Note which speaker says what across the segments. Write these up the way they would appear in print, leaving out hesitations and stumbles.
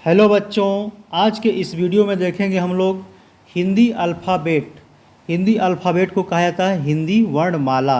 Speaker 1: Hello बच्चों, आज के इस वीडियो में देखेंगे हम लोग हिंदी अल्फ़ाबेट। हिंदी अल्फ़ाबेट को कहा जाता है हिंदी वर्णमाला।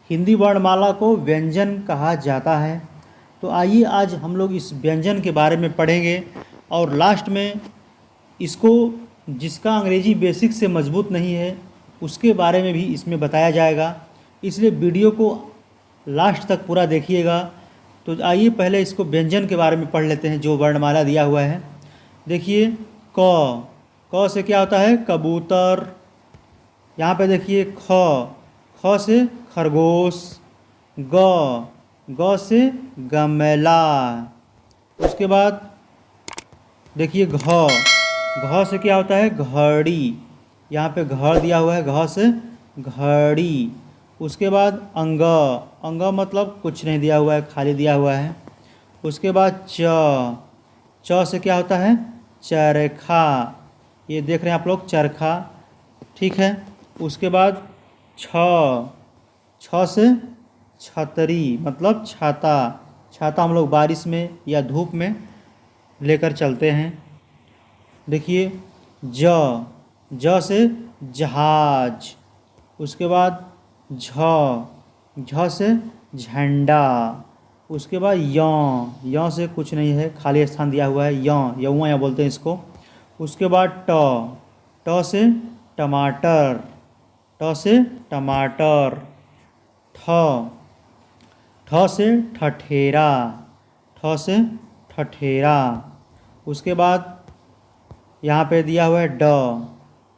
Speaker 1: हिंदी वर्णमाला को व्यंजन कहा जाता है। तो आइए आज हम लोग इस व्यंजन के बारे में पढ़ेंगे और लास्ट में इसको, जिसका अंग्रेजी बेसिक से मजबूत नहीं है, उसके बारे में भी इसमें बताया जाएगा। इसलिए वीडियो को लास्ट तक पूरा देखिएगा। तो आइए पहले इसको व्यंजन के बारे में पढ़ लेते हैं जो वर्णमाला दिया हुआ है। देखिए क से क्या होता है? कबूतर। यहाँ पे देखिए ख से खरगोश। ग से गमला। उसके बाद देखिए घ से क्या होता है? घड़ी। यहाँ पे घ दिया हुआ है, घ से घड़ी। उसके बाद अंग मतलब कुछ नहीं दिया हुआ है, खाली दिया हुआ है। उसके बाद च से क्या होता है? चरखा। ये देख रहे हैं आप लोग, चरखा, ठीक है। उसके बाद छ से छतरी मतलब छाता। छाता हम लोग बारिश में या धूप में लेकर चलते हैं। देखिए ज से जहाज। उसके बाद झ से झंडा। उसके बाद य से कुछ नहीं है, खाली स्थान दिया हुआ है, यौआ या बोलते हैं इसको। उसके बाद ट से टमाटर। ट से टमाटर। ठ से ठठेरा। ठ से ठठेरा। उसके बाद यहाँ पे दिया हुआ है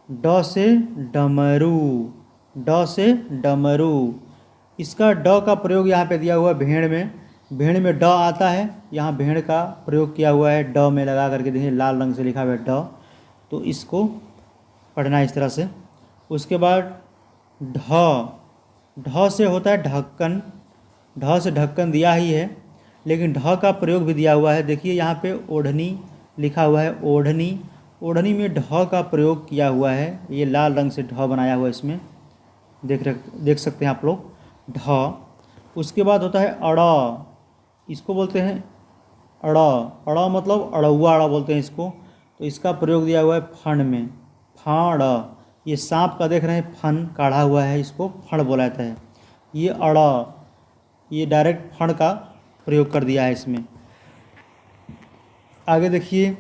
Speaker 1: ड से डमरू। ड से डमरू। इसका ड का प्रयोग यहाँ पे दिया हुआ है भेड़ में। भेड़ में ड आता है, यहाँ भेड़ का प्रयोग किया हुआ है, ड में लगा करके देखिए लाल रंग से लिखा हुआ है ड। तो इसको पढ़ना है इस तरह से। उसके बाद ढ से होता है ढक्कन। ढ से ढक्कन दिया ही है, लेकिन ढ का प्रयोग भी दिया हुआ है। देखिए यहाँ पे ओढ़नी लिखा हुआ है, ओढ़नी। ओढ़नी में ढ का प्रयोग किया हुआ है, ये लाल रंग से ढ बनाया हुआ है इसमें, देख सकते हैं आप लोग, ढ। उसके बाद होता है अड़। इसको बोलते हैं अड़। अड़ मतलब अड़ौआ अड़ा बोलते हैं इसको। तो इसका प्रयोग दिया हुआ है फण में, फाड़। ये सांप का देख रहे हैं फन काढ़ा हुआ है, इसको फण बोला जाता है। ये अड़, ये डायरेक्ट फण का प्रयोग कर दिया है इसमें। आगे देखिए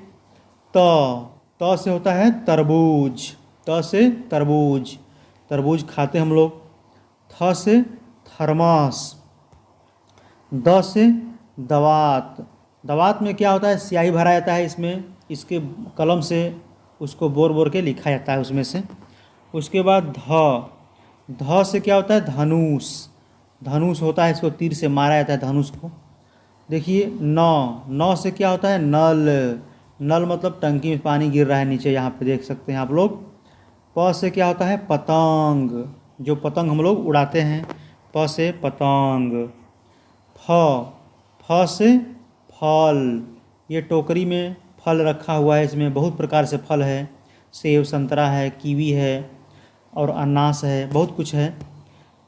Speaker 1: त से होता है तरबूज। त से तरबूज, तरबूज खाते हम लोग। थ से थर्मास। द से दवात। दवात में क्या होता है? स्याही भरा जाता है इसमें, इसके कलम से उसको बोर बोर के लिखा जाता है उसमें से। उसके बाद ध से क्या होता है? धनुष। धनुष होता है, इसको तीर से मारा जाता है धनुष को। देखिए नौ से क्या होता है? नल। नल मतलब टंकी में पानी गिर रहा है नीचे, यहाँ पे देख सकते हैं आप लोग। प से क्या होता है? पतंग, जो पतंग हम लोग उड़ाते हैं, प से पतंग। फ से फल। ये टोकरी में फल रखा हुआ है, इसमें बहुत प्रकार से फल है, सेब संतरा है, कीवी है और अनानास है, बहुत कुछ है।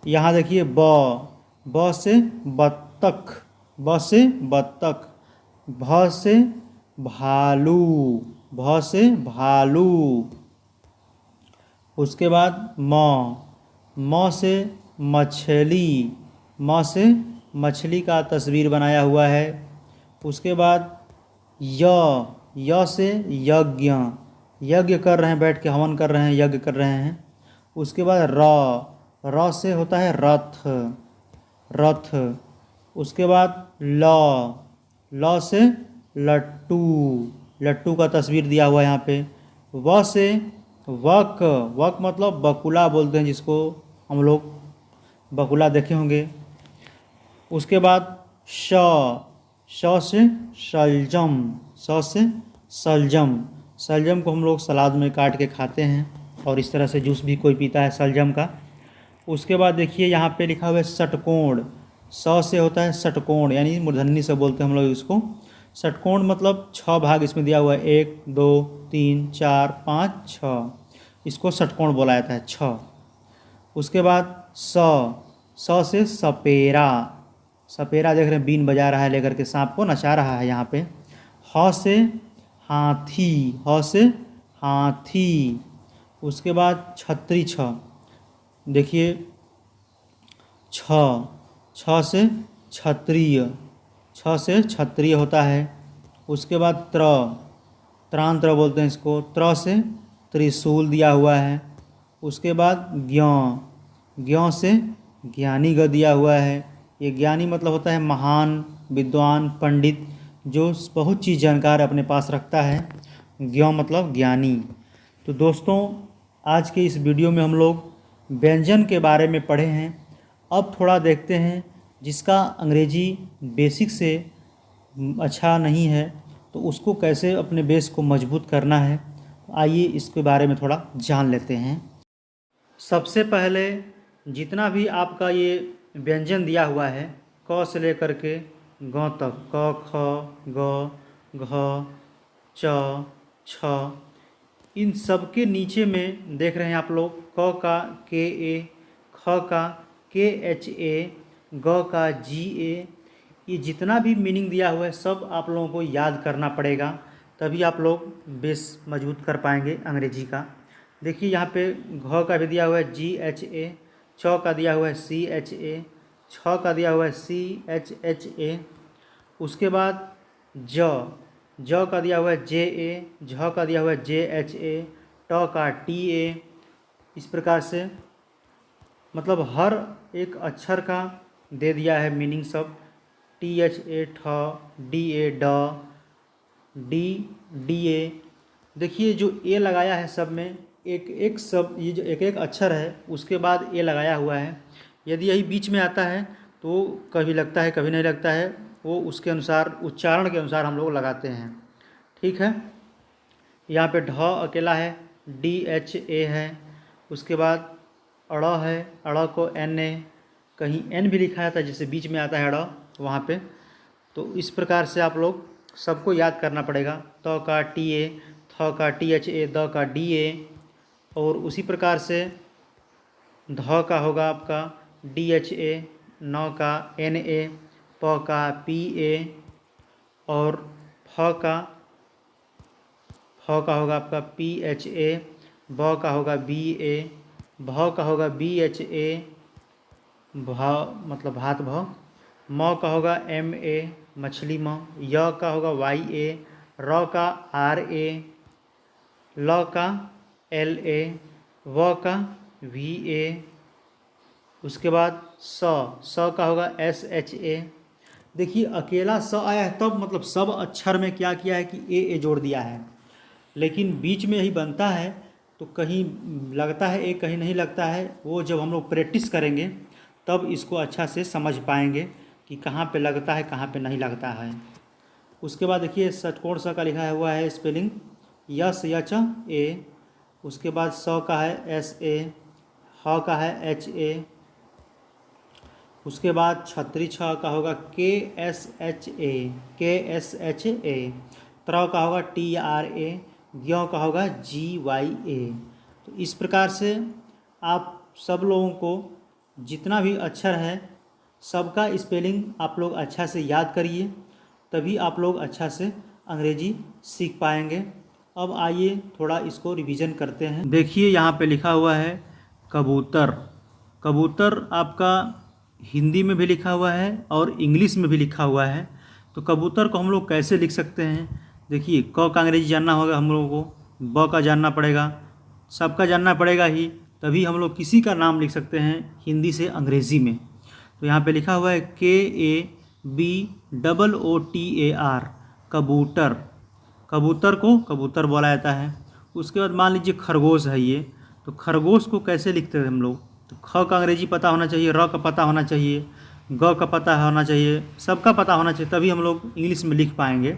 Speaker 1: यहाँ देखिए ब से बत्तख। ब से बत्तख। भ से भालू। भ से भालू। उसके बाद म से मछली। म से मछली का तस्वीर बनाया हुआ है। उसके बाद य से यज्ञ। यज्ञ कर रहे हैं, बैठ के हवन कर रहे हैं, यज्ञ कर रहे हैं। उसके बाद र से होता है रथ, रथ। उसके बाद ल से लट्टू। लट्टू का तस्वीर दिया हुआ है यहाँ पे। व से वक। वक मतलब बकुला बोलते हैं जिसको हम लोग, बकुला देखे होंगे। उसके बाद श से शलजम। स से शलजम। शलजम को हम लोग सलाद में काट के खाते हैं और इस तरह से जूस भी कोई पीता है शलजम का। उसके बाद देखिए यहाँ पे लिखा हुआ है षटकोण। स से होता है षटकोण, यानी मूर्धन्य से बोलते हैं हम लोग इसको। षटकोण मतलब 6 भाग इसमें दिया हुआ है, 1 2 3 4 5 6, इसको षटकोण बोला जाता है, 6। उसके बाद स से सपेरा। सपेरा देख रहे हैं बीन बजा रहा है लेकर के, सांप को नचा रहा है यहाँ पे। ह से हाथी, ह से हाथी। उसके बाद छतरी छ, देखिए छ, छ से क्षत्रिय, छ से क्षत्रिय होता है। उसके बाद त्रांत्र बोलते हैं इसको, त्र से त्रिशूल दिया हुआ है। उसके बाद ज्ञ से ज्ञानी ग दिया हुआ है। ये ज्ञानी मतलब होता है महान, विद्वान, पंडित, जो बहुत चीज़ जानकार अपने पास रखता है। ज्ञ मतलब ज्ञानी। तो दोस्तों, आज के इस वीडियो में हम लोग व्यंजन के बारे में पढ़े हैं। अब थोड़ा देखते हैं जिसका अंग्रेजी बेसिक से अच्छा नहीं है तो उसको कैसे अपने बेस को मजबूत करना है। आइए इसके बारे में थोड़ा जान लेते हैं। सबसे पहले जितना भी आपका ये व्यंजन दिया हुआ है, क से लेकर के ग तक, क, ख, ग, घ, च, छ, इन सब के नीचे में देख रहे हैं आप लोग, क का के ए, ख का के एच ए, ग का जी ए। ये जितना भी मीनिंग दिया हुआ है सब आप लोगों को याद करना पड़ेगा, तभी आप लोग बेस मजबूत कर पाएंगे अंग्रेजी का। देखिए यहाँ पे घ का भी दिया हुआ है जी एच ए, च का दिया हुआ है सी एच ए, छ का दिया हुआ है सी एच एच ए। उसके बाद ज का दिया हुआ है जे ए, झ का दिया हुआ है जे एच ए, ट का टी ए। इस प्रकार से मतलब हर एक अक्षर का दे दिया है मीनिंग सब। टी एच ए ठ, डी ए ड, डी डी ए। देखिए जो ए लगाया है सब में, एक एक सब, ये जो एक एक अक्षर है उसके बाद ए लगाया हुआ है। यदि यही बीच में आता है तो कभी लगता है कभी नहीं लगता है, वो उसके अनुसार, उच्चारण के अनुसार हम लोग लगाते हैं। ठीक है, यहाँ पे ढ अकेला है, डी एच ए है। उसके बाद अड़ है, अड़ को एन ए, कहीं एन भी लिखा जाता है जैसे बीच में आता है अड़ वहाँ पे। तो इस प्रकार से आप लोग सबको याद करना पड़ेगा। त का टी ए, थ का टी एच ए, द का डी ए। और उसी प्रकार से ध का होगा आपका डी एच ए, न का एन ए, प का पी ए, और फ का होगा आपका पी एच ए, ब का होगा बी ए, भ का होगा बी एच ए, भ मतलब भात भ, म का होगा एम ए मछली म, य का होगा वाई ए, र का आर ए, ल का एल ए, व का वी ए। उसके बाद स का होगा एस एच ए। देखिए अकेला स आया है तब मतलब सब अक्षर में क्या किया है कि ए जोड़ दिया है, लेकिन बीच में यही बनता है तो कहीं लगता है ए, कहीं नहीं लगता है। वो जब हम लोग प्रैक्टिस करेंगे तब इसको अच्छा से समझ पाएंगे कि कहाँ पे लगता है कहाँ पे नहीं लगता है। उसके बाद देखिए षटकोण स का लिखा हुआ है स्पेलिंग, यस यच ए। उसके बाद स का है एस ए, ह का है एच ए। उसके बाद छतरी छ का होगा के एस एच ए, के एस एच ए। त्र का होगा टी आर ए, ज्ञ का होगा जी वाई ए। तो इस प्रकार से आप सब लोगों को जितना भी अक्षर है सबका स्पेलिंग आप लोग अच्छा से याद करिए, तभी आप लोग अच्छा से अंग्रेजी सीख पाएंगे। अब आइए थोड़ा इसको रिवीजन करते हैं। देखिए यहाँ पे लिखा हुआ है कबूतर। कबूतर आपका हिंदी में भी लिखा हुआ है और इंग्लिश में भी लिखा हुआ है। तो कबूतर को हम लोग कैसे लिख सकते हैं? देखिए क का अंग्रेजी जानना होगा हम लोगों को, ब का जानना पड़ेगा, सबका जानना पड़ेगा ही, तभी हम लोग किसी का नाम लिख सकते हैं हिंदी से अंग्रेज़ी में। तो यहाँ पे लिखा हुआ है KABOOTAR, कबूतर। कबूतर को कबूतर बोला जाता है। उसके बाद मान लीजिए खरगोश है ये, तो खरगोश को कैसे लिखते हैं हम लोग? तो ख का अंग्रेजी पता होना चाहिए, र का पता होना चाहिए, ग का पता होना चाहिए, सबका पता होना चाहिए, तभी हम लोग इंग्लिश में लिख पाएंगे।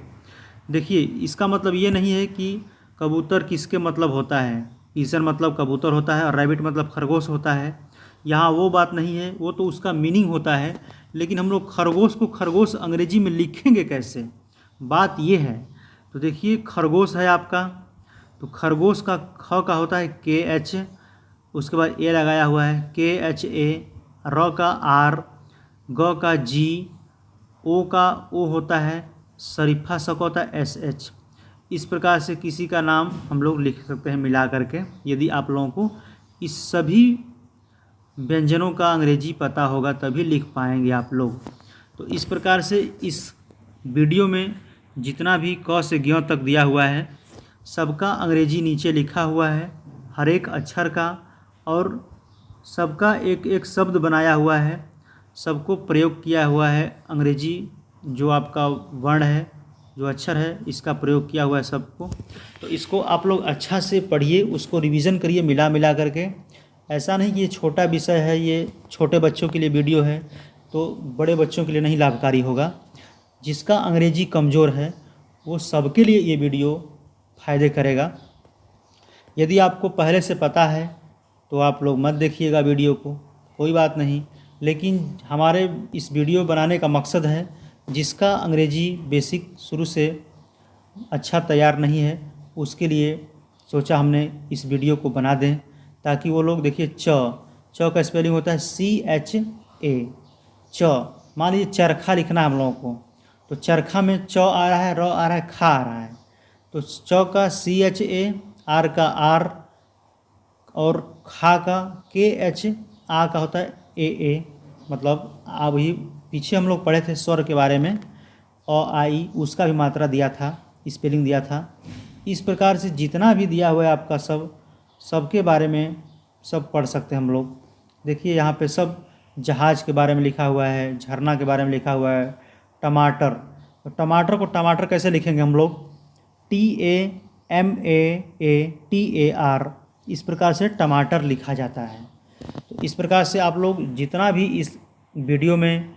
Speaker 1: देखिए इसका मतलब ये नहीं है कि कबूतर किसके मतलब होता है, पीसन मतलब कबूतर होता है और रैबिट मतलब खरगोश होता है, यहाँ वो बात नहीं है, वो तो उसका मीनिंग होता है। लेकिन हम लोग खरगोश को खरगोश अंग्रेजी में लिखेंगे कैसे, बात ये है। तो देखिए खरगोश है आपका, तो खरगोश का ख का होता है KH, उसके बाद ए लगाया हुआ है KHA, र का R, ग का G, ओ का ओ होता है, शरीफा स का होता है SH। इस प्रकार से किसी का नाम हम लोग लिख सकते हैं मिला करके, यदि आप लोगों को इस सभी व्यंजनों का अंग्रेजी पता होगा तभी लिख पाएंगे आप लोग। तो इस प्रकार से इस वीडियो में जितना भी क से ज्ञ तक दिया हुआ है सबका अंग्रेजी नीचे लिखा हुआ है, हर एक अक्षर का, और सबका एक एक शब्द बनाया हुआ है, सबको प्रयोग किया हुआ है। अंग्रेजी जो आपका वर्ण है, जो अक्षर है, इसका प्रयोग किया हुआ है सबको। तो इसको आप लोग अच्छा से पढ़िए, उसको रिवीजन करिए मिला मिला करके। ऐसा नहीं कि ये छोटा विषय है, ये छोटे बच्चों के लिए वीडियो है तो बड़े बच्चों के लिए नहीं लाभकारी होगा। जिसका अंग्रेजी कमज़ोर है वो सबके लिए ये वीडियो फ़ायदे करेगा। यदि आपको पहले से पता है तो आप लोग मत देखिएगा वीडियो को, कोई बात नहीं, लेकिन हमारे इस वीडियो बनाने का मकसद है जिसका अंग्रेजी बेसिक शुरू से अच्छा तैयार नहीं है उसके लिए सोचा हमने इस वीडियो को बना दें, ताकि वो लोग देखिए च का स्पेलिंग होता है CHA, च। मान लीजिए चरखा लिखना है हम लोगों को, तो चरखा में च आ रहा है, र आ रहा है, खा आ रहा है, तो च का CHA, आर का आर, और खा का KH, आ का होता है AA। मतलब अभी पीछे हम लोग पढ़े थे स्वर के बारे में, अ आ इ, उसका भी मात्रा दिया था, स्पेलिंग दिया था। इस प्रकार से जितना भी दिया हुआ है आपका सबके बारे में सब पढ़ सकते हैं हम लोग। देखिए यहाँ पे सब जहाज़ के बारे में लिखा हुआ है, झरना के बारे में लिखा हुआ है, टमाटर। तो टमाटर को टमाटर कैसे लिखेंगे हम लोग, TAMAATAR, इस प्रकार से टमाटर लिखा जाता है। तो इस प्रकार से आप लोग जितना भी इस वीडियो में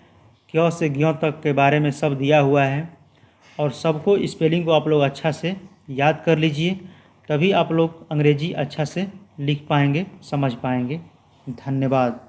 Speaker 1: क्यों से ज्ञ तक के बारे में सब दिया हुआ है, और सबको स्पेलिंग को आप लोग अच्छा से याद कर लीजिए, तभी आप लोग अंग्रेजी अच्छा से लिख पाएंगे, समझ पाएंगे। धन्यवाद।